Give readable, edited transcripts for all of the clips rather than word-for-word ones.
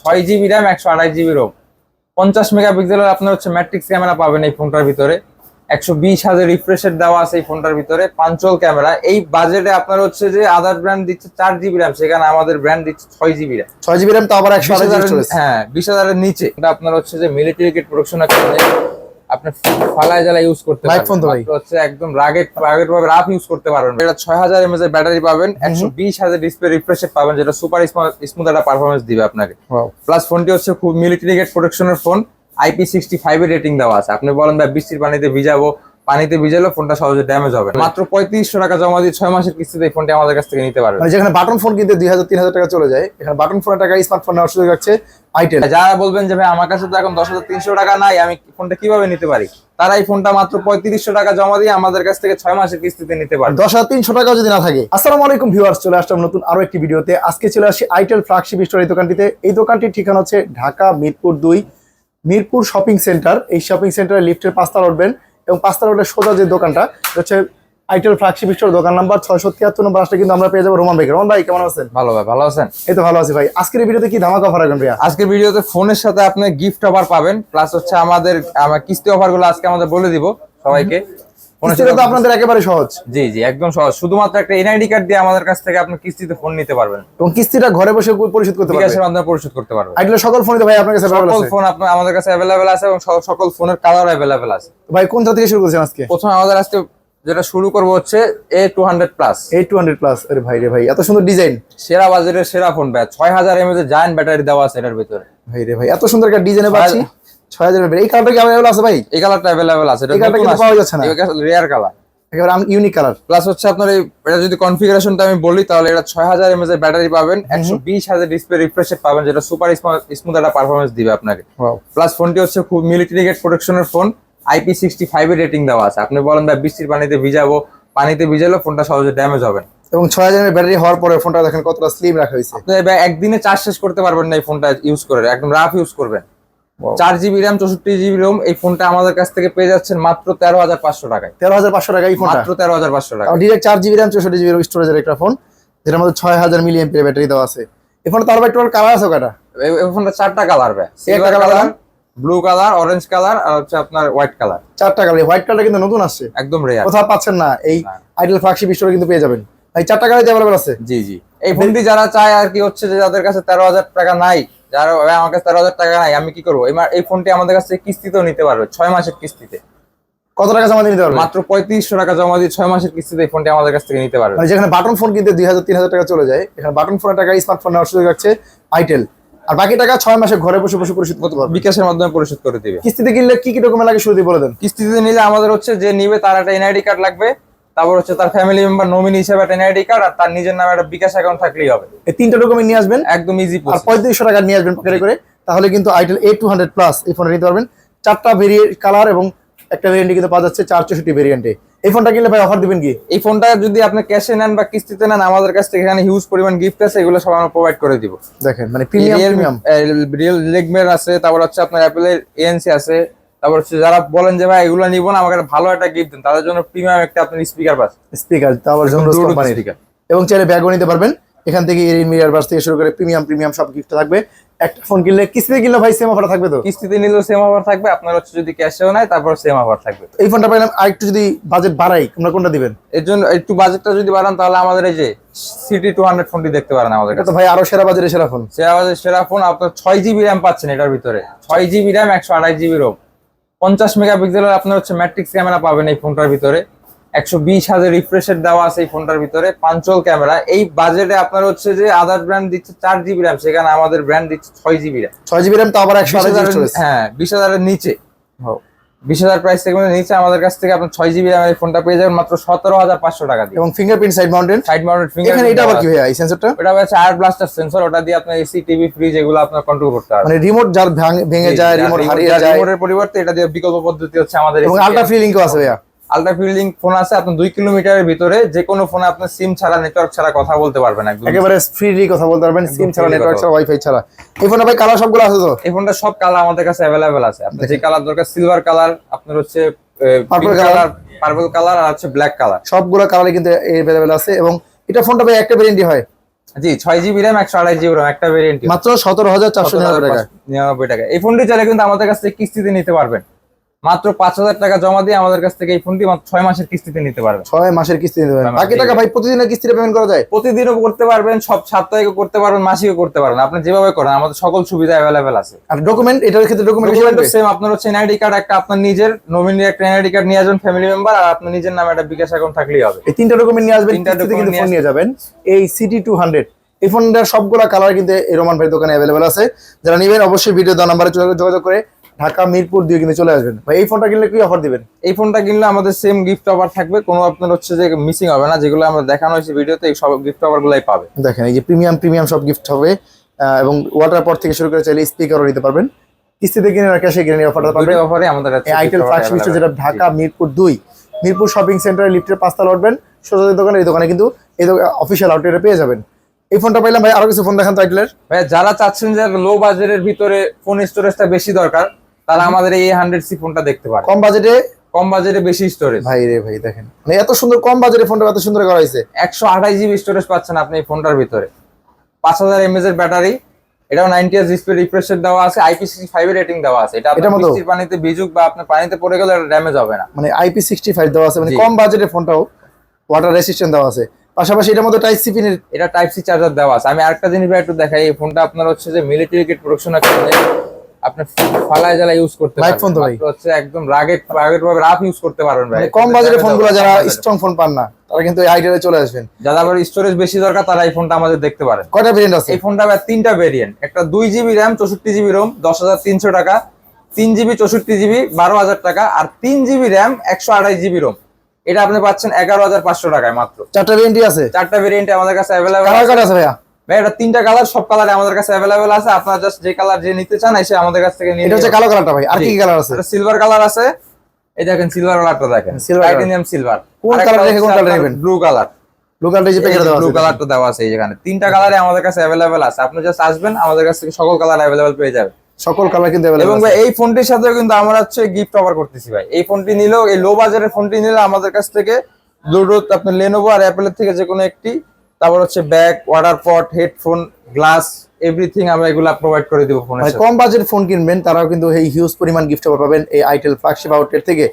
6 GB RAM 128 GB ROM 50 মেগাপিক্সেলের আপনার হচ্ছে ম্যাট্রিক্স ক্যামেরা পাবেন এই ফোনটার ভিতরে। 120 হাজার রিফ্রেশের দেওয়া আছে এই ফোনটার ভিতরে, পাঞ্চল ক্যামেরা। এই বাজেটে আপনার হচ্ছে যে আদার ব্র্যান্ড দিচ্ছে 4 জিবি র্যাম, সেখানে আমাদের ব্র্যান্ড দিচ্ছে 6 জিবি র্যাম। 6 জিবি র্যাম তো আবার 128 হ্যাঁ 20,000-এর নিচে। এটা আপনার হচ্ছে যে মিলিটারি গ্রেড প্রোডাকশনের কারণে আপনি ফালায় জ্বালা ইউজ করতে পারবেন। ফোন তো ভাই হচ্ছে একদম রাগেড ভাবে রাফ ইউজ করতে পারবেন। এটা 6000 mAh এর ব্যাটারি পাবেন, 120 হাজার ডিসপ্লে রিফ্রেশ রেট পাবেন, যেটা সুপার স্মুথ একটা পারফরম্যান্স দিবে আপনাকে। প্লাস ফোনটি হচ্ছে খুব মিলিটারি গ্রেড প্রোটেকশনের ফোন, IP65 এর রেটিং দেওয়া আছে। আপনি বলেন ভাই বৃষ্টির পানিতে ভিজাবো, পানিতে ভিজালে ফোনটা সহজে ড্যামেজ হবে। মাত্র 3500 টাকা জমা দিয়ে 6 মাসের কিস্তিতে এই ফোনটি আমাদের কাছ থেকে নিতে পারবেন। মানে যেখানে বাটন ফোন কিনতে 2000-3000 টাকা চলে যায়, এখানে বাটন ফোনের টাকা স্মার্টফোন নেওয়ার সুযোগ আছে আইটেল। যারা বলবেন যে ভাই আমার কাছে তো এখন 10,300 টাকা নাই, আমি ফোনটা কিভাবে নিতে পারি, তারা এই ফোনটা মাত্র 3500 টাকা জমা দিয়ে আমাদের কাছ থেকে 6 মাসের কিস্তিতে নিতে পারবে। 10,300 টাকাও যদি না থাকে। আসসালামু আলাইকুম ভিউয়ার্স, চলে আসলাম নতুন আরো একটি ভিডিওতে। আজকে চলে আসি আইটেল ফ্ল্যাগশিপ স্টোর এই দোকানটিতে। এই দোকানটির ঠিকানা হচ্ছে ঢাকা মিরপুর 2 মিরপুর শপিং সেন্টার। এই শপিং সেন্টারে লিফটের 5 তলা উঠবেন এবং 5 তলা উঠে সোজা যে দোকানটা হচ্ছে আইটেল ফ্ল্যাগশিপ স্টোর, দোকান নাম্বার 673 নম্বর আসলে কিন্তু আমরা পেয়ে যাবো রোমান ভাইকে। রোমান ভাই কেমন আছেন? ভালো ভাই, ভালো আছেন? এই তো ভালো আছি ভাই। আজকের এই ভিডিওতে কি ধামাকা অফার রাখবেন ভাইয়া? আজকের ভিডিওতে ফোনের সাথে আপনি গিফট অফার পাবেন, প্লাস হচ্ছে আমার কিস্তি অফার গুলো আজকে আমাদের বলে দিব সবাইকে। কিস্তিটা তো আপনাদের একেবারে সহজ। জি জি একদম সহজ, শুধুমাত্র একটা এনআইডি কার্ড দিয়ে আমাদের কাছ থেকে আপনি কিস্তিতে ফোন নিতে পারবেন এবং কিস্তিটা ঘরে বসে পরিশোধ করতে পারবেন, বিকাশের মাধ্যমে পরিশোধ করতে পারবেন। আইটেলের সকল ফোনই তো ভাই আপনার কাছে अवेलेबल সকল আছে? ফোন আপনার আমাদের কাছে अवेलेबल আছে এবং সকল ফোনের কালার अवेलेबल আছে। ভাই কোনটা থেকে শুরু করছেন আজকে? প্রথমে আমাদের আজকে যেটা শুরু করব হচ্ছে A200 প্লাস। A200 প্লাস, আরে ভাই রে ভাই এত সুন্দর ডিজাইন, সেরা বাজেটের সেরা ফোন ভাই। 6000 mAh এর জায়ান্ট ব্যাটারি দেওয়া আছে এর ভিতরে। ভাই রে ভাই এত সুন্দর একটা ডিজাইনে পাচ্ছি 6000 এর। এই কালারটা কি अवेलेबल আছে ভাই? এই কালারটা अवेलेबल আছে, এটা এই কালারটা কিন্তু পাওয়া যাচ্ছে না, এটা রেয়ার কালার, একেবারে ইউনিক কালার। প্লাস হচ্ছে আপনার এটা যদি কনফিগারেশনটা আমি বলি তাহলে এটা 6000 mAh এর ব্যাটারি পাবেন, 120 হাজার ডিসপ্লে রিফ্রেশ রেট পাবেন, যেটা সুপার স্মুথ একটা পারফরম্যান্স দিবে আপনাকে। প্লাস ফোনটি হচ্ছে খুব মিলিটারি গ্রেড প্রোটেকশনের ফোন, IP65 এর রেটিং দেওয়া আছে। আপনি বলেন ভাই বৃষ্টির পানিতে ভিজাবো, পানিতে ভিজালে ফোনটা সহজে ড্যামেজ হবে। এবং 6000 এর ব্যাটারি হওয়ার পরে ফোনটা দেখেন কতটা স্লিম রাখা হয়েছে। আপনি একদিনে চার্জ শেষ করতে পারবেন না এই ফোনটা ইউজ করে, একদম রাফ ইউজ করবেন। 4 জিবি র্যাম 64 জিবি রোম, এই ফোনটা আমাদের কাছ থেকে পেয়ে যাচ্ছেন মাত্র 13,500 টাকায়। 13,500 টাকা এই ফোনটা, মাত্র 13,500 টাকা। ডিরেক্ট 4 জিবি র্যাম 64 জিবি স্টোরেজের একটা ফোন, যেটার মধ্যে 6000 মিলি এমপিএর ব্যাটারি দেওয়া আছে। এই ফোনটা তার ভাই টোটাল কালার আছে কয়টা? এই ফোনটা 4টা কালার ভাই, একটা colour, blue colour, orange colour আর হচ্ছে আপনার হোয়াইট কালার। 4টা কালার। হোয়াইট কালারটা কিন্তু নতুন আসছে, একদম রেয়ার, কোথাও পাচ্ছেন না। এই আইটেল ফ্ল্যাগশিপ স্টোরে কিন্তু পেয়ে যাবেন ভাই, 4টা কালার अवेलेबल আছে। জি জি এই ফোনটি যারা চায় আর কি হচ্ছে যে যাদের কাছে 13,000 টাকা নাই, যারা আমার কাছে 13,000 টাকা নাই আমি কি করবো, এই ফোনটি আমাদের কাছে কিস্তিতেও নিতে পারবে 6 মাসের কিস্তিতে। কত টাকা জমা দিয়ে নিতে পারবে? মাত্র 3500 টাকা জমা দিয়ে 6 মাসের কিস্তিতে এই ফোনটি আমাদের কাছ থেকে নিতে পারবে। মানে যেখানে বাটন ফোন কিনতে 2000-3000 টাকা চলে যায়, এখানে বাটন ফোনের টাকা স্মার্টফোন নেওয়ার সুযোগ আছে আইটেল। আর বাকি টাকা 6 মাসে ঘরে বসে বসে পরিশোধ করতে পারবে, বিকাশের মাধ্যমে পরিশোধ করে দিবে। কিস্তিতে কিনলে কি কি ডকুমেন্ট লাগে শুরুতেই বলে দেন। কিস্তিতে নিলে আমাদের হচ্ছে যে নিবে তার একটা এনআইডি কার্ড লাগবে, তারপর হচ্ছে তার ফ্যামিলি মেম্বার নমিনি হিসেবে একটা এনআইডি কার্ড, আর তার নিজের নামে একটা বিকাশ অ্যাকাউন্ট থাকলেই হবে। এই 3টা ডকুমেন্ট নিয়ে আসবেন, একদম ইজি আর 3500 টাকা নিয়ে আসবেন পকেটে করে, তাহলে কিন্তু আইটেল A200 প্লাস এই ফোনটা নিতে পারবেন। 4টা ভেরিয়েন্ট কালার এবং একটা ভেরিয়েন্টে কিন্তু পাওয়া যাচ্ছে 464 ভেরিয়েন্টে। এই ফোনটা কিনলে ভাই অফার দিবেন কি? এই ফোনটা যদি আপনি ক্যাশে নেন বা কিস্তিতে নেন, আমাদের কাছ থেকে এখানে হিউজ পরিমাণ গিফট আছে, এগুলো সব আমরা প্রোভাইড করে দিব। দেখেন মানে প্রিমিয়াম রিয়েল লেগমের আছে, তারপর হচ্ছে আপনার অ্যাপেলের ANC আছে, তারপর হচ্ছে যারা বলেন যে ভাই এগুলো নিব না, আমাকে ভালো একটা গিফট দেন, তাদের জন্য প্রিমিয়াম একটা আপনার স্পিকার পাস, স্পিকার, তারপর জোনরস কোম্পানির, এবং চাইলে ব্যাগও নিতে পারবেন। এখান থেকে এর মিরর বাস থেকে শুরু করে প্রিমিয়াম সব গিফট থাকবে। একটা ফোন কিনলে কিস্তিতে কিনলে ভাই সেম অফার থাকবে তো? কিস্তিতে নিলেও সেম অফার থাকবে, আপনার হচ্ছে যদি ক্যাশেও নেয় তারপর সেম অফার থাকবে। এই ফোনটা পাইলাম, আর একটু যদি বাজেট বাড়াই আমরা কোনটা দিবেন? এর জন্য একটু বাজেটটা যদি বাড়ান তাহলে আমাদের এই যে CT200 ফোনটি দেখতে পারেন আমাদের এটা কাছে। তো ভাই আরো সেরা বাজেটের সেরা ফোন, সেরা বাজেটের সেরা ফোন। আপনার 6 জিবি র্যাম পাচ্ছেন এটার ভিতরে, 6 জিবি র্যাম 128 জিবি রোম, 50 মেগাপিক্সেলের আপনার হচ্ছে ম্যাট্রিক্স ক্যামেরা পাবেন এই ফোনটার ভিতরে, 120 হাজার রিফ্রেশ রেট দেওয়া আছে এই ফোনটার ভিতরে, পাঞ্চল ক্যামেরা। এই বাজেটে আপনার হচ্ছে যে আদার ব্র্যান্ড দিচ্ছে 4 জিবি র্যাম, সেখানে আমাদের ব্র্যান্ড দিচ্ছে 6 জিবি র্যাম। 6 জিবি র্যাম তো আবার 128 হ্যাঁ 20,000 এর নিচে, 20,000 প্রাইস সেগমেন্টের নিচে আমাদের কাছ থেকে আপনার 6 জিবি র্যামের ফোনটা পেয়ে যাবেন মাত্র 17,500 টাকা দিয়ে। এবং ফিঙ্গারপ্রিন্ট সাইড মাউন্টেড ফিঙ্গার। এখানে এটা আবার কি হয় এই সেন্সরটা? এটা হচ্ছে আয়ার ব্লাস্টার সেন্সর, ওটা দিয়ে আপনার এসি টিভি ফ্রিজ এগুলো আপনার কন্ট্রোল করতে পারবেন। মানে রিমোট যার ভেঙে যায়, রিমোট হারিয়ে যায়, রিমোটের পরিবর্তে এটা দিয়ে বিকল্প পদ্ধতি হচ্ছে আমাদের। এবং আলট্রা ফ্রি লিংকও আছে ভাইয়া। আলট্রা ফ্রি লিংক ফোন আছে, আপনি 2 কিলোমিটারের ভিতরে যে কোনো ফোনে আপনি সিম ছাড়া নেটওয়ার্ক ছাড়া কথা বলতে পারবেন, একদম একেবারে ফ্রিলি কথা বলতে পারবেন, সিম ছাড়া নেটওয়ার্ক ছাড়া ওয়াইফাই ছাড়া। এই ফোনে ভাই কালার সবগুলো আছে তো? এই ফোনটা সব কালার আমাদের কাছে अवेलेबल আছে, আপনার যে কালার দরকার, সিলভার কালার, আপনার হচ্ছে পার্পল কালার আর হচ্ছে ব্ল্যাক কালার, সবগুলো কালারে কিন্তু अवेलेबल আছে। এবং এটা ফোনটা ভাই একটা ভেরিয়েন্টই হয়, জি 6GB RAM 128GB RAM একটা ভেরিয়েন্ট মাত্র 17,499 টাকা। 99 টাকা। এই ফোনটি চাইলে কিন্তু আমাদের কাছ থেকে কিস্তিতে নিতে পারবেন। মাত্র 5,000 টাকা জমা দিয়ে আমাদের কাছ থেকে এই ফোনটি মাত্র 6 মাসের কিস্তিতে নিতে পারবেন। 6 মাসের কিস্তি নিতে পারবেন। বাকি টাকা ভাই প্রতিদিনের কিস্তিতে পেমেন্ট করা যায়? প্রতিদিনও করতে পারবেন, সব সাপ্তাহিকও করতে পারবেন, মাসিকও করতে পারবেন। আপনি যেভাবে করেন, আমাদের সকল সুবিধা अवेलेबल আছে। আর ডকুমেন্ট, এটার ক্ষেত্রে ডকুমেন্ট সেম আপনার হচ্ছে এনআইডি কার্ড, একটা আপনার নিজের নমিনি একটা এনআইডি কার্ড নিয়ে আসবেন, ফ্যামিলি মেম্বার, আর আপনার নিজের নামে একটা বিকাশ অ্যাকাউন্ট থাকলেই হবে। এই তিনটা ডকুমেন্ট নিয়ে আসবেন, কিস্তিতে কিন্তু ফোন নিয়ে যাবেন। এই CT200 এই ফোনটার সবগুলা কালার কিন্তু এই রোমান ভাই দোকানে अवेलेबल আছে। যারা নেবেন অবশ্যই ভিডিও দেওয়া নম্বরে যোগাযোগ করে ঢাকা মিরপুর 2 কিন্তু চলে আসবেন। ভাই এই ফোনটা কিনলে কি অফার দিবেন? এই ফোনটা কিনলে আমাদের সেম গিফট অফার থাকবে, কোনো আপনার হচ্ছে যে মিসিং হবে না। যেগুলো আমরা দেখানো হয়েছে ভিডিওতে, এই সব গিফট অফার গুলাই পাবে। দেখেন এই যে প্রিমিয়াম সব গিফট হবে, এবং ওয়াটার পট থেকে শুরু করে চাইলে স্পিকারও নিতে পারবেন। কিস্তিতে কিনে আর ক্যাশে কিনে অফারটা পাবেন। অফারে আমাদের এই আইটেল ফ্ল্যাগশিপ স্টোর যেটা ঢাকা মিরপুর 2 মিরপুর শপিং সেন্টারে লিফটের 5 তলা উঠবেন, সোজা দোকানে, এই দোকানে কিন্তু এই অফিশিয়াল আউটলেটে পেয়ে যাবেন। এই ফোনটা পাইলাম ভাই, আরো কিছু ফোন দেখান তো আইটেলের। ভাই যারা চাচ্ছেন যে লো বাজেটের ভিতরে ফোন স্টোরেজটা বেশি দরকার, তারা আমাদের এই 100C ফোনটা দেখতে পারে। কম বাজেটে বেশি স্টোরেজ। ভাই রে ভাই দেখেন, মানে এত সুন্দর কম বাজেটে ফোনটা এত সুন্দর করা হয়েছে। 128GB স্টোরেজ পাচ্ছেন আপনি এই ফোনটার ভিতরে, 5000 mAh এর ব্যাটারি, এটাও 90Hz ডিসপ্লে রিফ্রেশ রেট দেওয়া আছে, IP65 এর রেটিং দেওয়া আছে। এটা আপনার বৃষ্টির পানিতে ভিজুক বা আপনার পানিতে পড়ে গেলে এটা ড্যামেজ হবে না। মানে IP65 দেওয়া আছে, মানে কম বাজেটের ফোনটাও ওয়াটার রেসিস্ট্যান্ট দেওয়া আছে। পাশাপাশি এটার মধ্যে টাইপ সি পিনের, এটা টাইপ সি চার্জার দেওয়া আছে। আমি আরেকটা জিনিস ভাই একটু দেখাই, এই ফোনটা আপনার হচ্ছে যে মিলিটারি গ্রেড প্রোডাকশনের কারণে আপনি ফালায় জ্বালা ইউজ করতে পারবেন। ফোন তো ভাই হচ্ছে একদম রাগেড ভাবে রাফ ইউজ করতে পারবেন ভাই। কম বাজেটের ফোনগুলো যারা স্ট্রং ফোন পান না, তারা কিন্তু এই আইডিয়াতে চলে আসবেন। যারা আবার স্টোরেজ বেশি দরকার, তারা এই ফোনটা আমাদের দেখতে পারেন। কয়টা ভেরিয়েন্ট আছে এই ফোনটা ভাই? 3টা ভেরিয়েন্ট। একটা 2GB RAM 64GB ROM 10,300 টাকা, 3GB 64GB 12,000 টাকা, আর 3GB RAM 128GB ROM এটা আপনি পাচ্ছেন 11,500 টাকায় মাত্র। 4টা ভেরিয়েন্টই আছে? 4টা ভেরিয়েন্ট আমাদের কাছে अवेलेबल কালার কয়টা আছে ভাইয়া? ভাই এটা 3টা কালার, সব কালারে আমাদের কাছে अवेलेबल আছে। আপনারা জাস্ট যে কালার যে নিতে চান এসে আমাদের কাছ থেকে নিয়ে এটা হচ্ছে কালো কালারটা ভাই। আর কি কালার আছে? এটা সিলভার কালার আছে। এই দেখেন সিলভার কালারটা দেখেন, টাইটানিয়াম সিলভার। কোন কালার দেখে কোন কালার নেবেন? Blue colour. ব্লু কালারটা যে প্যাকেটে দেওয়া আছে, ব্লু কালারটা দেওয়া আছে এই যেখানে। 3টা কালারে আমাদের কাছে अवेलेबल আছে। আপনি জাস্ট আসবেন, আমাদের কাছ থেকে সকল কালার अवेलेबल পেয়ে যাবেন। সকল কালার কিন্তু अवेलेबल এবং আছে। ভাই এই ফোনটির সাথেও কিন্তু আমরা হচ্ছে গিফট অফার করতেছি ভাই। এই ফোনটি নিলেও, এই লো বাজারের ফোনটি নিলে আমাদের কাছ থেকে ব্লুটুথ আপনার লেনোভো আর অ্যাপেলের থেকে যে কোনো একটি, তারপর হচ্ছে ব্যাগ, ওয়াটার পট, হেডফোন, গ্লাস, এভরিথিং আমরা এগুলা প্রোভাইড করে দিব ফোনের সাথে। কম বাজেট ফোন কিনবেন তারাও কিন্তু এই হিউজ পরিমাণ গিফট অফার পাবেন এই আইটেল ফ্ল্যাগশিপ আউটলেট থেকে।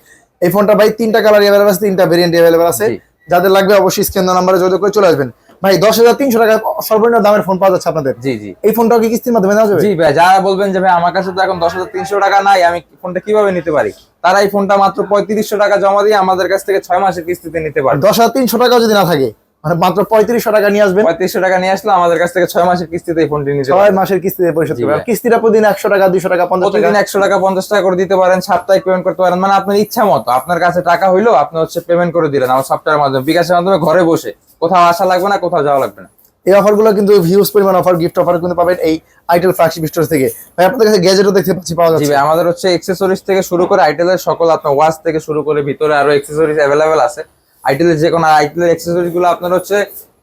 এই ফোনটা ভাই 3টা কালার अवेलेबल আছে, 3টা ভেরিয়েন্ট अवेलेबल আছে। যাদের লাগবে অবশ্যই স্ক্রিন নাম্বারে যোগাযোগ করে চলে আসবেন। ভাই 10,300 টাকা সর্বনিম্ন দামের ফোন পাওয়া যাচ্ছে আপনাদের। জি জি। এই ফোনটাও কি কিস্তির মাধ্যমে নেওয়া যাবে? জি ভাই, যারা বলবেন যে ভাই আমার কাছে তো এখন 10,300 টাকা নাই, আমি ফোনটা কিভাবে নিতে পারি, তারা এই ফোনটা মাত্র 3500 টাকা জমা দিয়ে আমাদের কাছ থেকে 6 মাসের কিস্তিতে নিতে পারবে। 10,300 টাকা যদি না থাকে, মানে মাত্র 3500 টাকা নিয়ে আসবেন। 3500 টাকা নিয়ে আসলে আমাদের কাছ থেকে 6 মাসের কিস্তিতে এই ফোনটি নিতে 6 পারবেন। মাসের কিস্তিতে পরিশোধ করবেন। কিস্তিটা প্রতিদিন 100 টাকা, 200 টাকা, 50 টাকা, প্রতিদিন 100 টাকা 50 টাকা করে দিতে পারেন, সাপ্তাহিক পেমেন্ট করতে পারেন। মানে আপনার ইচ্ছা মতো, আপনার কাছে টাকা হইলো আপনি হচ্ছে পেমেন্ট করে দিলেন আমার সফটওয়্যারের মাধ্যমে, বিকাশের মাধ্যমে, ঘরে বসে, কোথাও আসা লাগবে না, কোথাও যাওয়া লাগবে না। এই অফারগুলো কিন্তু হিউজ পরিমাণ অফার, গিফট অফার কিন্তু পাবেন এই আইটেল ফ্ল্যাগশিপ স্টোর থেকে। ভাই আপনাদের কাছে গ্যাজেটও দেখতে পাচ্ছি পাওয়া জি যাচ্ছে। ভাই, আমাদের হচ্ছে অ্যাকসেসরিজ থেকে শুরু করে আইটেলের সকল আপনার ওয়াচ থেকে শুরু করে ভিতরে আরো অ্যাকসেসরিজ अवेलेबल আছে। আইটেলের যে কোনো আইটেলের অ্যাকসেসরিজ গুলো আপনার হচ্ছে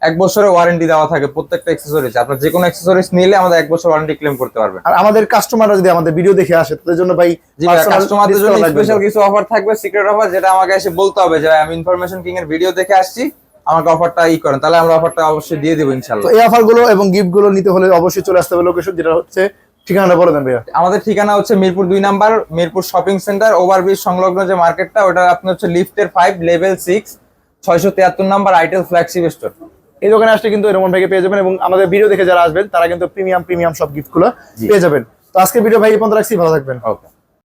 1 বছরের ওয়ারেন্টি দেওয়া থাকে প্রত্যেকটা অ্যাকসেসরিজ। আপনার যে কোনো অ্যাকসেসরিজ নিলে আমাদের 1 বছর ওয়ারেন্টি ক্লেম করতে পারবেন। আর আমাদের কাস্টমাররা যদি আমাদের ভিডিও দেখে আসে, তাদের জন্য ভাই জি ভাই, কাস্টমারদের জন্য স্পেশাল কিছু অফার থাকবে, সিক্রেট অফার, যেটা আমাকে এসে বলতে হবে যে আমি ইনফরমেশন কিং এর ভিডিও দেখে আসছি, আমাকে অফারটা করেন, তাহলে আমরা অফারটা অবশ্যই দিয়ে দেব ইনশাআল্লাহ। তো এই অফারগুলো এবং গিফটগুলো নিতে হলে অবশ্যই চলে আসতে হবে লোকেশন, যেটা হচ্ছে ঠিকানাটা বলে দেন ভাইয়া। আমাদের ঠিকানা হচ্ছে Mirpur 2 number, Mirpur shopping centre, overbridge সংলগ্ন যে মার্কেটটা, ওটা আপনার হচ্ছে লিফটের 5 level 6 673 number itel flagship store. এই দোকানে আসলে কিন্তু রোমান ভাইকে পেয়ে যাবেন, এবং আমাদের ভিডিও দেখে যারা আসবেন তারা কিন্তু প্রিমিয়াম সব গিফটগুলো পেয়ে যাবেন। তো আজকে ভিডিও ভাই এই পর্যন্ত রাখছি, ভালো থাকবেন। ওকে।